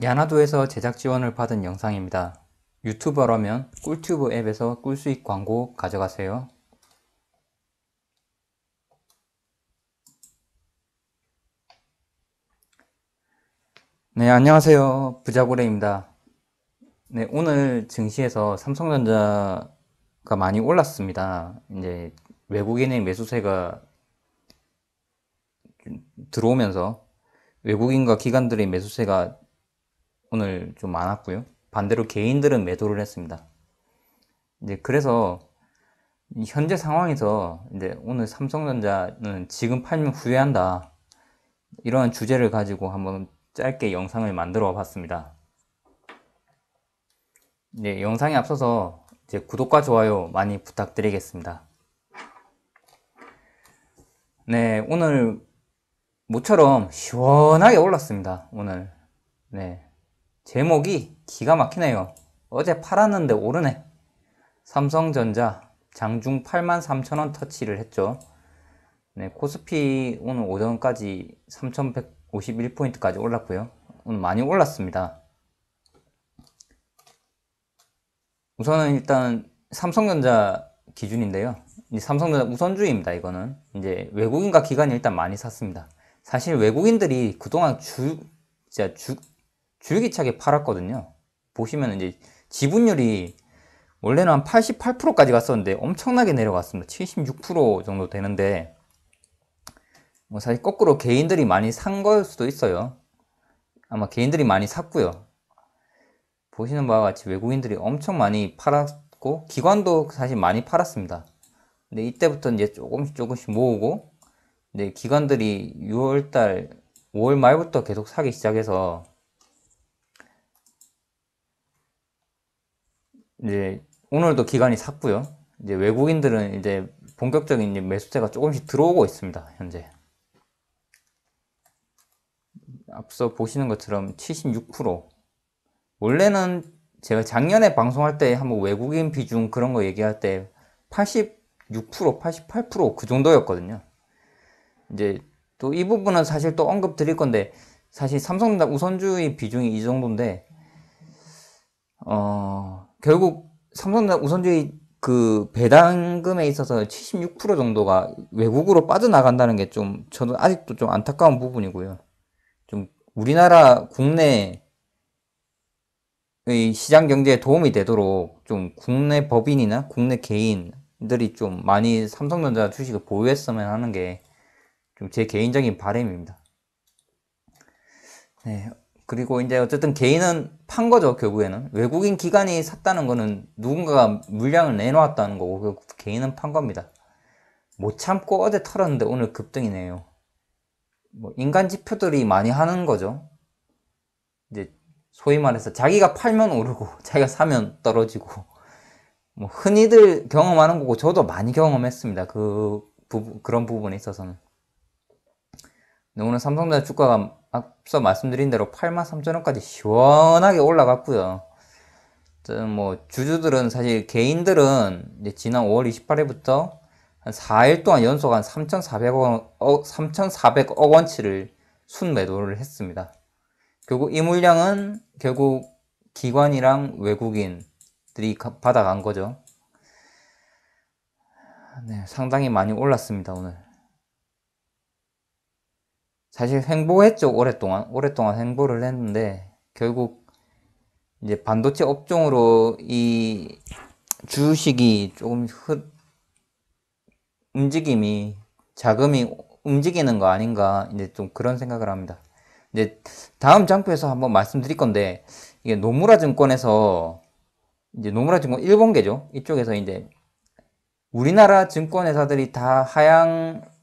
야나도에서 제작 지원을 받은 영상입니다. 유튜버라면 꿀튜브 앱에서 꿀수익 광고 가져가세요. 네, 안녕하세요. 부자고래입니다. 네, 오늘 증시에서 삼성전자가 많이 올랐습니다. 이제 외국인의 매수세가 들어오면서 외국인과 기관들의 매수세가 오늘 좀 많았고요. 반대로 개인들은 매도를 했습니다. 이제 그래서 현재 상황에서 이제 오늘 삼성전자는 지금 팔면 후회한다. 이런 주제를 가지고 한번 짧게 영상을 만들어 봤습니다. 이제 영상에 앞서서 이제 구독과 좋아요 많이 부탁드리겠습니다. 네, 오늘 모처럼 시원하게 올랐습니다. 오늘. 네. 제목이 기가 막히네요. 어제 팔았는데 오르네. 삼성전자 장중 83,000원 터치를 했죠. 네, 코스피 오늘 오전까지 3,151포인트까지 올랐고요. 오늘 많이 올랐습니다. 우선은 일단 삼성전자 기준인데요. 삼성전자 우선주의입니다. 이거는 이제 외국인과 기관이 일단 많이 샀습니다. 사실 외국인들이 그동안 진짜 줄기차게 팔았거든요. 보시면 이제 지분율이 원래는 한 88%까지 갔었는데 엄청나게 내려갔습니다. 76% 정도 되는데 뭐 사실 거꾸로 개인들이 많이 산 걸 수도 있어요. 아마 개인들이 많이 샀고요. 보시는 바와 같이 외국인들이 엄청 많이 팔았고 기관도 사실 많이 팔았습니다. 근데 이때부터 이제 조금씩 모으고 이제 기관들이 6월달 5월 말부터 계속 사기 시작해서 이제 오늘도 기관이 샀고요. 이제 외국인들은 이제 본격적인 이제 매수세가 조금씩 들어오고 있습니다. 현재 앞서 보시는 것처럼 76%. 원래는 제가 작년에 방송할 때 한번 외국인 비중 그런 거 얘기할 때 86%, 88%그 정도였거든요. 이제 또 이 부분은 사실 또 언급 드릴 건데 사실 삼성전자 우선주의 비중이 이 정도인데 결국 삼성전자 우선주의 그 배당금에 있어서 76% 정도가 외국으로 빠져나간다는 게 좀 저도 아직도 좀 안타까운 부분이고요. 좀 우리나라 국내의 시장 경제에 도움이 되도록 좀 국내 법인이나 국내 개인들이 좀 많이 삼성전자 주식을 보유했으면 하는 게 좀 제 개인적인 바람입니다. 네. 그리고 이제 어쨌든 개인은 판 거죠, 결국에는. 외국인 기관이 샀다는 거는 누군가가 물량을 내놓았다는 거고, 결국 개인은 판 겁니다. 못 참고 어제 털었는데 오늘 급등이네요. 뭐, 인간 지표들이 많이 하는 거죠. 이제, 소위 말해서 자기가 팔면 오르고, 자기가 사면 떨어지고, 뭐, 흔히들 경험하는 거고, 저도 많이 경험했습니다. 그런 부분에 있어서는. 근데 오늘 삼성전자 주가가 앞서 말씀드린 대로 83,000원까지 시원하게 올라갔고요. 뭐 주주들은 사실 개인들은 이제 지난 5월 28일부터 한 4일 동안 연속 한 3,400억 원치를 순매도를 했습니다. 결국 이 물량은 결국 기관이랑 외국인들이 받아간 거죠. 네, 상당히 많이 올랐습니다, 오늘. 사실 횡보했죠, 오랫동안 횡보를 했는데 결국 이제 반도체 업종으로 이 주식이 조금 움직임이 자금이 움직이는 거 아닌가 이제 좀 그런 생각을 합니다. 이제 다음 장표에서 한번 말씀드릴 건데 이게 노무라 증권에서 이제 노무라 증권 일본계죠. 이쪽에서 이제 우리나라 증권회사들이 다 하향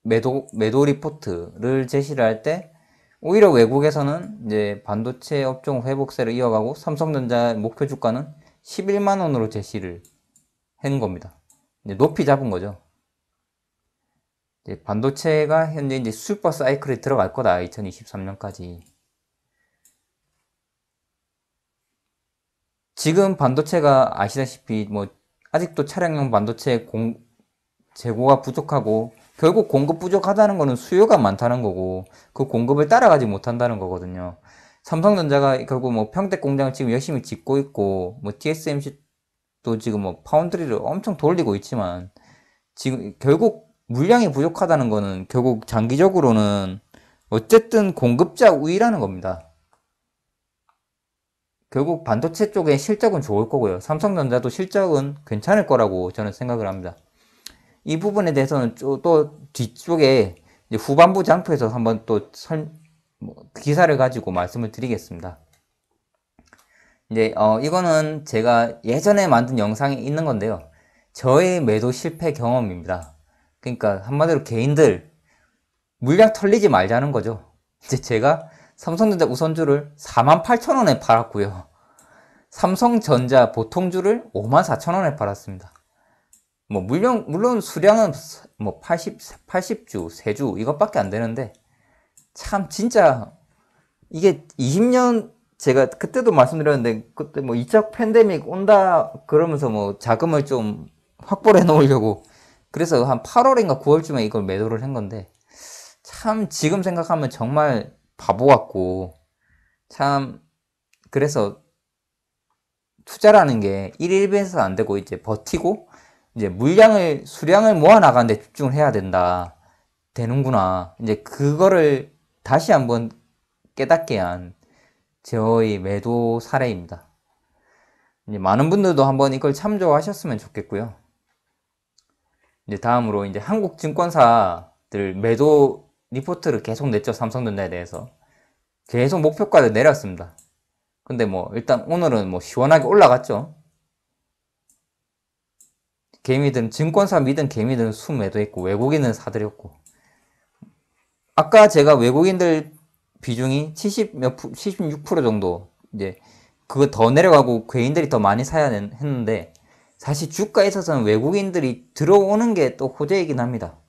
매도 리포트를 제시를 할 때 오히려 외국에서는 이제 반도체 업종 회복세를 이어가고 삼성전자 목표 주가는 11만 원으로 제시를 한 겁니다. 이제 높이 잡은 거죠. 이제 반도체가 현재 이제 슈퍼 사이클에 들어갈 거다. 2023년까지. 지금 반도체가 아시다시피 뭐 아직도 차량용 반도체 재고가 부족하고 결국 공급 부족하다는 거는 수요가 많다는 거고 그 공급을 따라가지 못한다는 거거든요. 삼성전자가 결국 뭐 평택 공장을 지금 열심히 짓고 있고, 뭐 TSMC도 지금 뭐 파운드리를 엄청 돌리고 있지만, 지금 결국 물량이 부족하다는 거는 결국 장기적으로는 어쨌든 공급자 우위라는 겁니다. 결국 반도체 쪽에 실적은 좋을 거고요. 삼성전자도 실적은 괜찮을 거라고 저는 생각을 합니다. 이 부분에 대해서는 또 뒤쪽에 후반부 장표에서 한번 또 기사를 가지고 말씀을 드리겠습니다. 이제 이거는 제가 예전에 만든 영상에 있는 건데요. 저의 매도 실패 경험입니다. 그러니까 한마디로 개인들 물량 털리지 말자는 거죠. 이제 제가 삼성전자 우선주를 48,000원에 팔았고요. 삼성전자 보통주를 54,000원에 팔았습니다. 뭐 물론 수량은 뭐 80주, 세주 이것밖에 안 되는데 참 진짜 이게 20년 제가 그때도 말씀드렸는데 그때 뭐 2차 팬데믹 온다 그러면서 뭐 자금을 좀 확보를 해 놓으려고 그래서 한 8월인가 9월쯤에 이걸 매도를 한 건데 참 지금 생각하면 정말 바보 같고 참 그래서 투자라는 게 1일에서 안 되고 이제 버티고 이제 수량을 모아 나가는데 집중을 해야 되는구나. 이제 그거를 다시 한번 깨닫게 한 저의 매도 사례입니다. 이제 많은 분들도 한번 이걸 참조하셨으면 좋겠고요. 이제 다음으로 이제 한국 증권사들 매도 리포트를 계속 냈죠. 삼성전자에 대해서. 계속 목표가를 내렸습니다. 근데 뭐 일단 오늘은 뭐 시원하게 올라갔죠. 개미들은 증권사 믿은 개미들은 수 매도했고 외국인은 사들였고 아까 제가 외국인들 비중이 76% 정도 이제 그거 더 내려가고 개인들이 더 많이 사야 했는데 사실 주가에 있어서는 외국인들이 들어오는 게 또 호재이긴 합니다.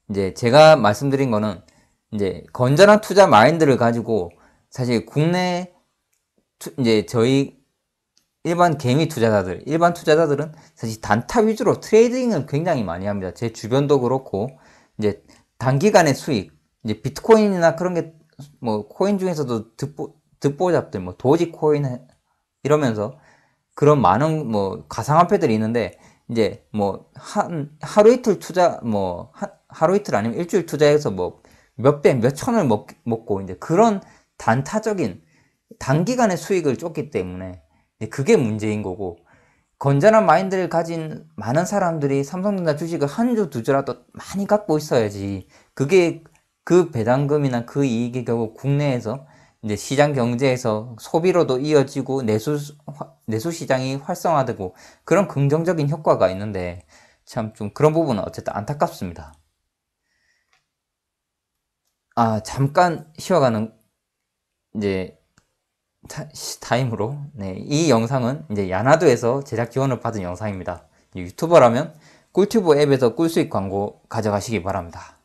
이제 제가 말씀드린 거는 이제 건전한 투자 마인드를 가지고 사실 국내 이제 저희 일반 투자자들은 사실 단타 위주로 트레이딩을 굉장히 많이 합니다. 제 주변도 그렇고 이제 단기간의 수익 이제 비트코인이나 그런 게 뭐 코인 중에서도 듣보잡들 뭐 도지코인 이러면서 그런 많은 뭐 가상화폐들이 있는데 이제 뭐 하루 이틀 투자 뭐 하루 이틀 아니면 일주일 투자해서 뭐 몇천을 먹고 이제 그런 단타적인 단기간의 수익을 쫓기 때문에 그게 문제인 거고 건전한 마인드를 가진 많은 사람들이 삼성전자 주식을 한 주 두 주라도 많이 갖고 있어야지 그게 그 배당금이나 그 이익이 결국 국내에서 이제 시장 경제에서 소비로도 이어지고 내수 시장이 활성화되고 그런 긍정적인 효과가 있는데 참 좀 그런 부분은 어쨌든 안타깝습니다. 잠깐 쉬어가는 이제 타임으로 이 영상은 이제 야나도에서 제작 지원을 받은 영상입니다. 유튜버라면 꿀튜브 앱에서 꿀수익 광고 가져가시기 바랍니다.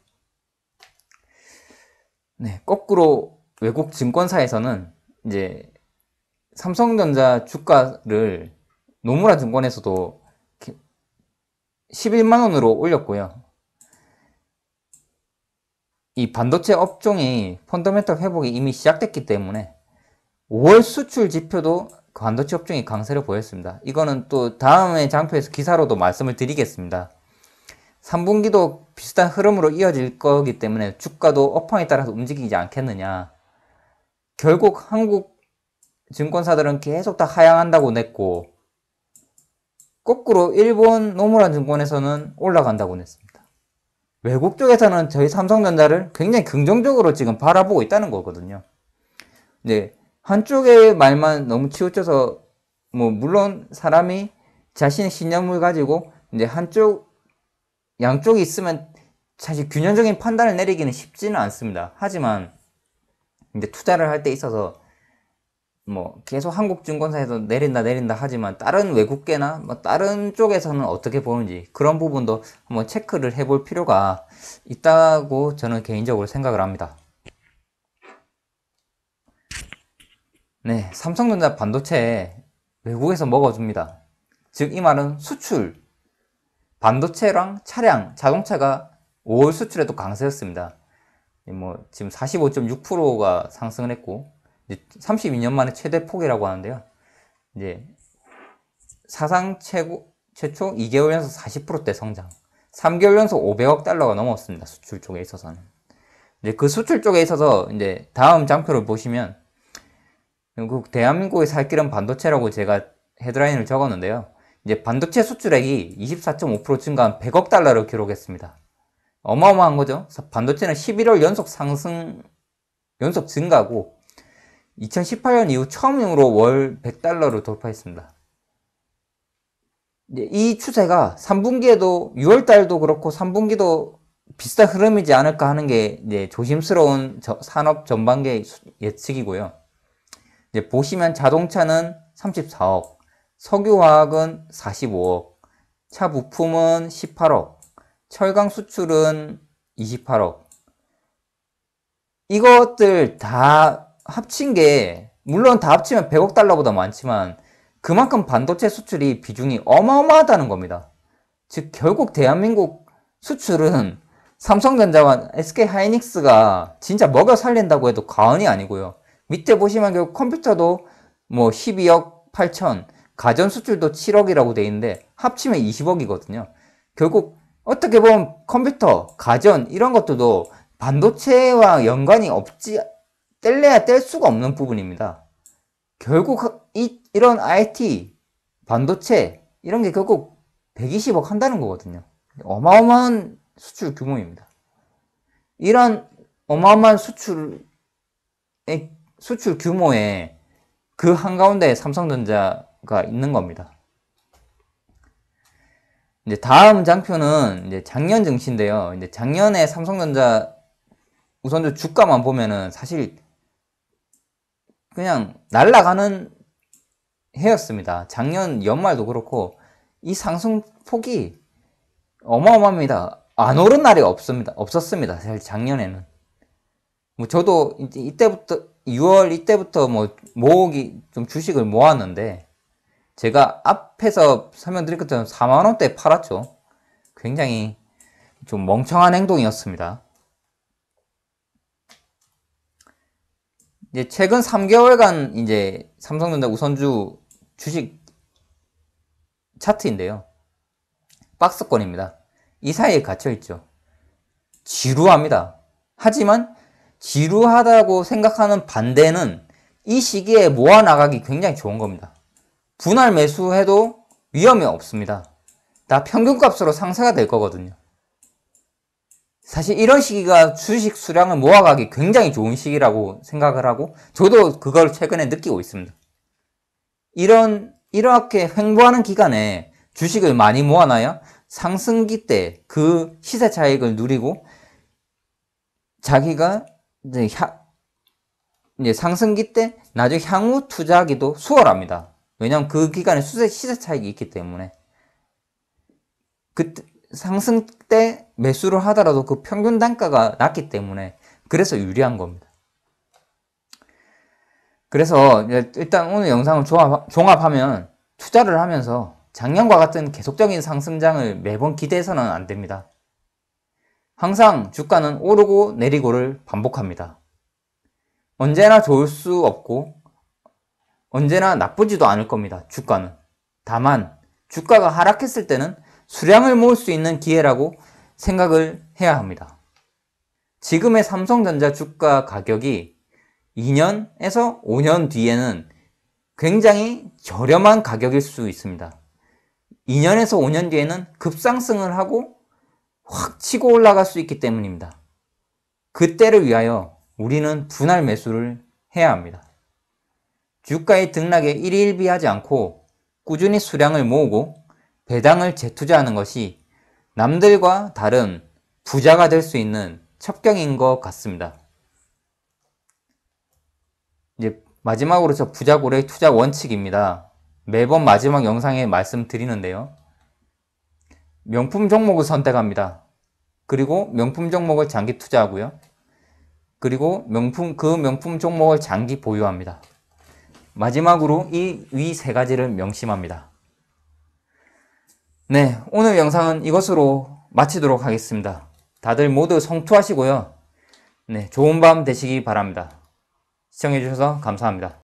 거꾸로 외국 증권사에서는 이제 삼성전자 주가를 노무라 증권에서도 11만원으로 올렸고요. 이 반도체 업종이 펀더멘털 회복이 이미 시작됐기 때문에 5월 수출 지표도 반도체 업종이 강세를 보였습니다. 이거는 또 다음의 장표에서 기사로도 말씀을 드리겠습니다. 3분기도 비슷한 흐름으로 이어질 거기 때문에 주가도 업황에 따라서 움직이지 않겠느냐. 결국 한국 증권사들은 계속 다 하향한다고 냈고 거꾸로 일본 노무라 증권에서는 올라간다고 냈습니다. 외국 쪽에서는 저희 삼성전자를 굉장히 긍정적으로 지금 바라보고 있다는 거거든요. 한쪽의 말만 너무 치우쳐서 뭐 물론 사람이 자신의 신념을 가지고 이제 양쪽이 있으면 사실 균형적인 판단을 내리기는 쉽지는 않습니다. 하지만 이제 투자를 할 때 있어서 뭐 계속 한국 증권사에서 내린다 하지만 다른 외국계나 뭐 다른 쪽에서는 어떻게 보는지 그런 부분도 한번 체크를 해볼 필요가 있다고 저는 개인적으로 생각을 합니다. 삼성전자 반도체 외국에서 먹어줍니다. 즉 이 말은 수출 반도체랑 차량, 자동차가 5월 수출에도 강세였습니다. 뭐 지금 45.6%가 상승을 했고, 이제 32년 만에 최대 폭이라고 하는데요. 이제 사상 최초 2개월 연속 40%대 성장, 3개월 연속 500억 달러가 넘었습니다. 수출 쪽에 있어서는. 이제 그 수출 쪽에 있어서 이제 다음 장표를 보시면, 결국 대한민국의 살 길은 반도체라고 제가 헤드라인을 적었는데요. 이제 반도체 수출액이 24.5% 증가한 100억 달러를 기록했습니다. 어마어마한 거죠. 반도체는 11월 연속 증가고 2018년 이후 처음으로 월 100달러를 돌파했습니다. 이 추세가 3분기에도 6월달도 그렇고 3분기도 비슷한 흐름이지 않을까 하는 게 이제 조심스러운 산업 전반기의 예측이고요. 이제 보시면 자동차는 34억, 석유화학은 45억, 차 부품은 18억, 철강 수출은 28억. 이것들 다 합친 게, 물론 다 합치면 100억 달러보다 많지만 그만큼 반도체 수출이 비중이 어마어마하다는 겁니다. 즉 결국 대한민국 수출은 삼성전자와 SK하이닉스가 진짜 먹여 살린다고 해도 과언이 아니고요. 밑에 보시면 결국 컴퓨터도 뭐 12억 8천, 가전 수출도 7억이라고 돼 있는데 합치면 20억이거든요. 결국 어떻게 보면 컴퓨터, 가전 이런 것들도 반도체와 연관이 없지, 뗄래야 뗄 수가 없는 부분입니다. 결국 이런 IT, 반도체 이런 게 결국 120억 한다는 거거든요. 어마어마한 수출 규모입니다. 이런 어마어마한 수출 규모에 그 한가운데 삼성전자가 있는 겁니다. 이제 다음 장표는 이제 작년 증시인데요. 이제 작년에 삼성전자 우선주 주가만 보면은 사실 그냥 날아가는 해였습니다. 작년 연말도 그렇고 이 상승폭이 어마어마합니다. 안 오른 날이 없었습니다. 사실 작년에는. 뭐 저도 이때부터 6월 이때부터 뭐 좀 주식을 모았는데 제가 앞에서 설명드린 것처럼 4만 원대에 팔았죠. 굉장히 좀 멍청한 행동이었습니다. 이제 최근 3개월간 이제 삼성전자 우선주 주식 차트인데요. 박스권입니다. 이 사이에 갇혀있죠. 지루합니다. 하지만 지루하다고 생각하는 반대는 이 시기에 모아나가기 굉장히 좋은 겁니다. 분할 매수해도 위험이 없습니다. 다 평균값으로 상쇄가 될 거거든요. 사실 이런 시기가 주식 수량을 모아가기 굉장히 좋은 시기라고 생각을 하고 저도 그걸 최근에 느끼고 있습니다. 이렇게 횡보하는 기간에 주식을 많이 모아놔야 상승기 때 그 시세 차익을 누리고 자기가 이제 상승기 때 나중에 향후 투자하기도 수월합니다. 왜냐하면 그 기간에 시세 차익이 있기 때문에 그때 상승 때 매수를 하더라도 그 평균 단가가 낮기 때문에 그래서 유리한 겁니다. 그래서 일단 오늘 영상을 종합하면 투자를 하면서 작년과 같은 계속적인 상승장을 매번 기대해서는 안 됩니다. 항상 주가는 오르고 내리고를 반복합니다. 언제나 좋을 수 없고 언제나 나쁘지도 않을 겁니다. 주가는. 다만 주가가 하락했을 때는 수량을 모을 수 있는 기회라고 생각을 해야 합니다. 지금의 삼성전자 주가 가격이 2년에서 5년 뒤에는 굉장히 저렴한 가격일 수 있습니다. 2년에서 5년 뒤에는 급상승을 하고 확 치고 올라갈 수 있기 때문입니다. 그때를 위하여 우리는 분할 매수를 해야 합니다. 주가의 등락에 일희일비하지 않고 꾸준히 수량을 모으고 배당을 재투자하는 것이 남들과 다른 부자가 될 수 있는 첩경인 것 같습니다. 이제 마지막으로 저 부자고래의 투자 원칙입니다. 매번 마지막 영상에 말씀드리는데요. 명품 종목을 선택합니다. 그리고 명품 종목을 장기 투자하고요. 그리고 그 명품 종목을 장기 보유합니다. 마지막으로 이 위 세 가지를 명심합니다. 네, 오늘 영상은 이것으로 마치도록 하겠습니다. 다들 모두 성투하시고요. 네, 좋은 밤 되시기 바랍니다. 시청해주셔서 감사합니다.